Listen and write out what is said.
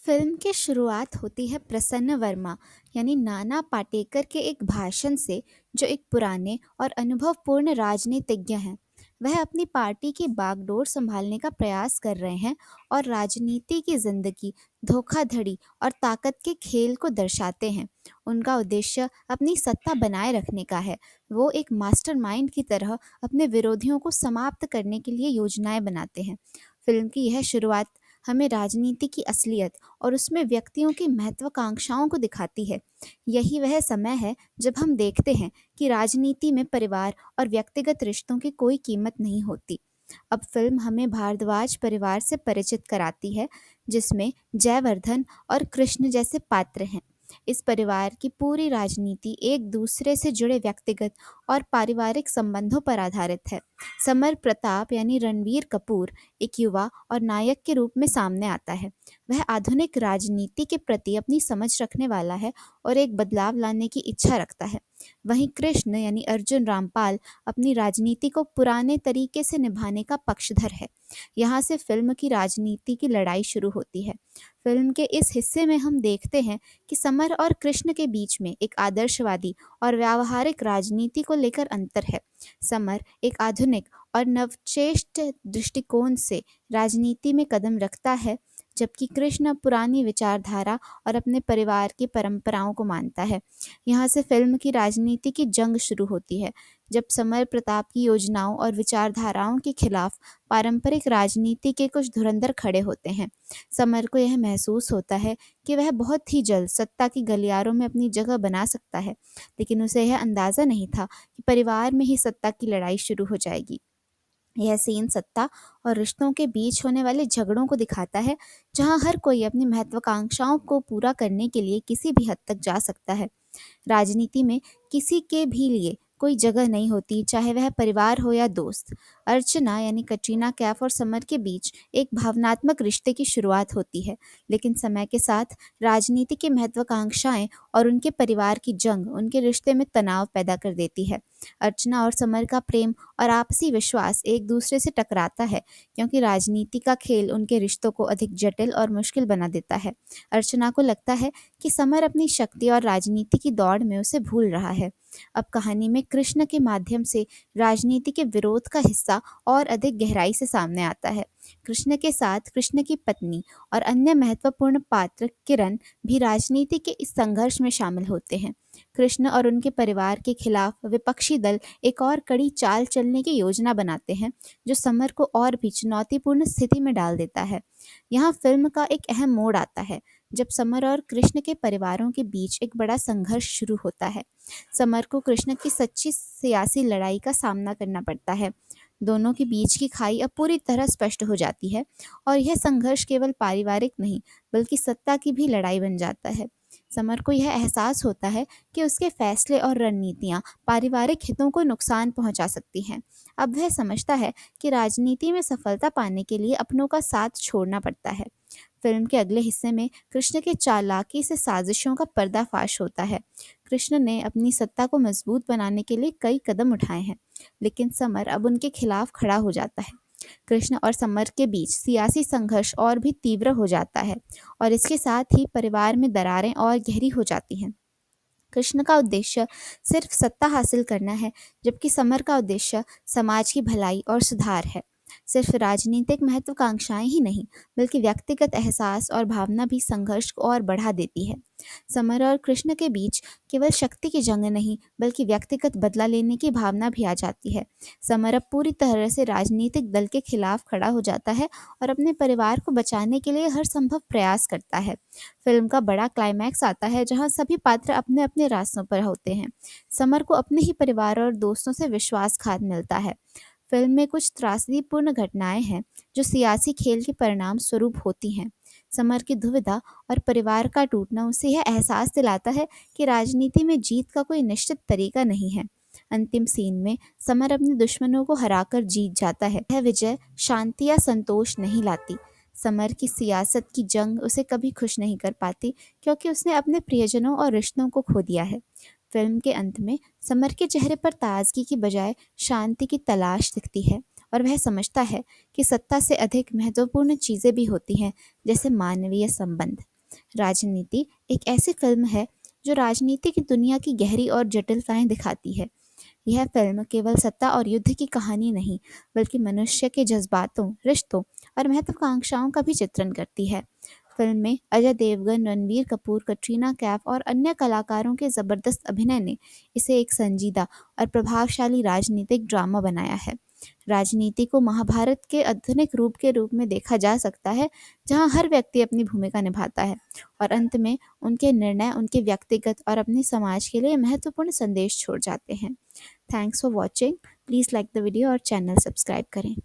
Film की शुरुआत होती है प्रसन्न वर्मा यानी नाना पाटेकर के एक भाषण से, जो एक पुराने और अनुभवपूर्ण राजनीतिज्ञ हैं। वह अपनी पार्टी की बागडोर संभालने का प्रयास कर रहे हैं और राजनीति की जिंदगी, धोखाधड़ी और ताकत के खेल को दर्शाते हैं। उनका उद्देश्य अपनी सत्ता बनाए रखने का है। वो एक मास्टरमाइंड की तरह अपने विरोधियों को समाप्त करने के लिए योजनाएं बनाते हैं। फिल्म की यह शुरुआत हमें राजनीति की असलियत और उसमें व्यक्तियों की महत्वाकांक्षाओं को दिखाती है। यही वह समय है जब हम देखते हैं कि राजनीति में परिवार और व्यक्तिगत रिश्तों की कोई कीमत नहीं होती। अब फिल्म हमें भारद्वाज परिवार से परिचित कराती है, जिसमें जयवर्धन और कृष्ण जैसे पात्र हैं। इस परिवार की पूरी राजनीति एक दूसरे से जुड़े व्यक्तिगत और पारिवारिक संबंधों पर आधारित है। समर प्रताप यानी रणवीर कपूर एक युवा और नायक के रूप में सामने आता है। वह आधुनिक राजनीति के प्रति अपनी समझ रखने वाला है और एक बदलाव लाने की इच्छा रखता है। वहीं कृष्ण यानी अर्जुन रामपाल अपनी राजनीति को पुराने तरीके से निभाने का पक्षधर है। यहाँ से फिल्म की राजनीति की लड़ाई शुरू होती है। फिल्म के इस हिस्से में हम देखते हैं कि समर और कृष्ण के बीच में एक आदर्शवादी और व्यावहारिक राजनीति को लेकर अंतर है। समर एक आधुनिक और नवचेष्ट दृष्टिकोण से राजनीति में कदम रखता है, जबकि कृष्ण पुरानी विचारधारा और अपने परिवार की परंपराओं को मानता है। यहाँ से फिल्म की राजनीति की जंग शुरू होती है, जब समर प्रताप की योजनाओं और विचारधाराओं के खिलाफ पारंपरिक राजनीति के कुछ धुरंधर खड़े होते हैं। समर को यह महसूस होता है कि वह बहुत ही जल्द सत्ता की गलियारों में अपनी जगह बना सकता है, लेकिन उसे यह अंदाजा नहीं था कि परिवार में ही सत्ता की लड़ाई शुरू हो जाएगी। यह सीन सत्ता और रिश्तों के बीच होने वाले झगड़ों को दिखाता है, जहां हर कोई अपनी महत्वाकांक्षाओं को पूरा करने के लिए किसी भी हद तक जा सकता है। राजनीति में किसी के भी लिए कोई जगह नहीं होती, चाहे वह परिवार हो या दोस्त। अर्चना यानी कटरीना कैफ और समर के बीच एक भावनात्मक रिश्ते की शुरुआत होती है, लेकिन समय के साथ राजनीति की महत्वाकांक्षाएं और उनके परिवार की जंग उनके रिश्ते में तनाव पैदा कर देती है। अर्चना और समर का प्रेम और आपसी विश्वास एक दूसरे से टकराता है, क्योंकि राजनीति का खेल उनके रिश्तों को अधिक जटिल और मुश्किल बना देता है। अर्चना को लगता है कि समर अपनी शक्ति और राजनीति की दौड़ में उसे भूल रहा है। अब कहानी में कृष्ण के माध्यम से राजनीति के विरोध का हिस्सा और अधिक गहराई से सामने आता है। कृष्ण के साथ कृष्ण की पत्नी और अन्य महत्वपूर्ण पात्र किरण भी राजनीति के इस संघर्ष में शामिल होते हैं। कृष्ण और उनके परिवार के खिलाफ विपक्षी दल एक और कड़ी चाल चलने की योजना बनाते हैं, जो समर को और भी चुनौतीपूर्ण स्थिति में डाल देता है। यहाँ फिल्म का एक अहम मोड़ आता है, जब समर और कृष्ण के परिवारों के बीच एक बड़ा संघर्ष शुरू होता है। समर को कृष्ण की सच्ची सियासी लड़ाई का सामना करना पड़ता है। दोनों के बीच की खाई अब पूरी तरह स्पष्ट हो जाती है, और यह संघर्ष केवल पारिवारिक नहीं, बल्कि सत्ता की भी लड़ाई बन जाता है। समर को यह एहसास होता है कि उसके फैसले और रणनीतियां पारिवारिक हितों को नुकसान पहुंचा सकती हैं। अब वह समझता है कि राजनीति में सफलता पाने के लिए अपनों का साथ छोड़ना पड़ता है। फिल्म के अगले हिस्से में कृष्ण के चालाकी से साजिशों का पर्दाफाश होता है। कृष्ण ने अपनी सत्ता को मजबूत बनाने के लिए कई कदम उठाए हैं, लेकिन समर अब उनके खिलाफ खड़ा हो जाता है। कृष्ण और समर के बीच सियासी संघर्ष और भी तीव्र हो जाता है, और इसके साथ ही परिवार में दरारें और गहरी हो जाती हैं। कृष्ण का उद्देश्य सिर्फ सत्ता हासिल करना है, जबकि समर का उद्देश्य समाज की भलाई और सुधार है। सिर्फ राजनीतिक महत्वाकांक्षाएं ही नहीं, बल्कि व्यक्तिगत एहसास और भावना भी संघर्ष को और बढ़ा देती है। समर और कृष्ण के बीच केवल शक्ति की जंग नहीं, बल्कि व्यक्तिगत बदला लेने की भावना भी आ जाती है। समर अब पूरी तरह से राजनीतिक दल के खिलाफ खड़ा हो जाता है और अपने परिवार को बचाने के लिए हर संभव प्रयास करता है। फिल्म का बड़ा क्लाइमैक्स आता है, जहां सभी पात्र अपने अपने रास्तों पर होते हैं। समर को अपने ही परिवार और दोस्तों से विश्वासघात मिलता है। फिल्म में कुछ त्रासदीपूर्ण घटनाएं हैं, जो सियासी खेल के परिणाम स्वरूप होती हैं। समर की दुविधा और परिवार का टूटना उसे यह एहसास दिलाता है कि राजनीति में जीत का कोई निश्चित तरीका नहीं है। अंतिम सीन में समर अपने दुश्मनों को हराकर जीत जाता है। यह विजय शांति या संतोष नहीं लाती। समर की सियासत की जंग उसे कभी खुश नहीं कर पाती, क्योंकि उसने अपने प्रियजनों और रिश्तों को खो दिया है। फिल्म के अंत में समर के चेहरे पर ताजगी की बजाय शांति की तलाश दिखती है, और वह समझता है कि सत्ता से अधिक महत्वपूर्ण चीजें भी होती हैं, जैसे मानवीय संबंध। राजनीति एक ऐसी फिल्म है जो राजनीति की दुनिया की गहरी और जटिलताएं दिखाती है। यह फिल्म केवल सत्ता और युद्ध की कहानी नहीं, बल्कि मनुष्य के जज्बातों, रिश्तों और महत्वाकांक्षाओं का भी चित्रण करती है। फिल्म में अजय देवगन, रणबीर कपूर, कटरीना कैफ और अन्य कलाकारों के जबरदस्त अभिनय ने इसे एक संजीदा और प्रभावशाली राजनीतिक ड्रामा बनाया है। राजनीति को महाभारत के आधुनिक रूप में देखा जा सकता है, जहां हर व्यक्ति अपनी भूमिका निभाता है और अंत में उनके निर्णय उनके व्यक्तिगत और अपने समाज के लिए महत्वपूर्ण संदेश छोड़ जाते हैं। Thanks for watching. Please like the video और चैनल सब्सक्राइब करें।